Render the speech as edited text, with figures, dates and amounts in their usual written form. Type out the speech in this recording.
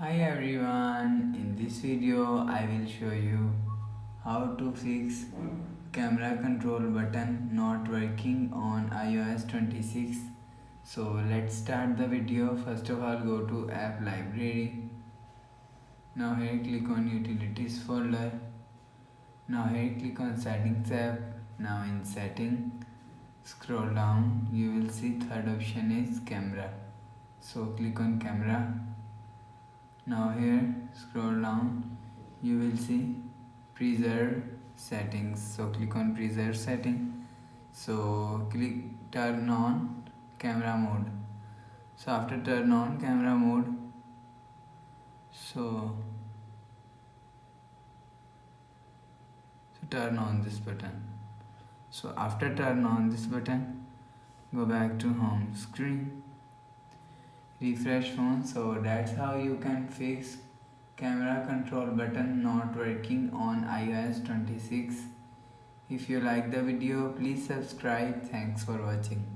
Hi everyone, in this video I will show you how to fix camera control button not working on iOS 26. So let's start the video. First of all, go to app library. Now here click on utilities folder. Now here click on settings app. Now in setting, scroll down, you will see third option is camera. So click on camera. Now here scroll down, you will see preserve settings. So click on preserve setting. So click turn on camera mode. So after turn on camera mode, so turn on this button. So after turn on this button, go back to home screen, refresh phone. So that's how you can fix camera control button not working on iOS 26. If you like the video, please subscribe. Thanks for watching.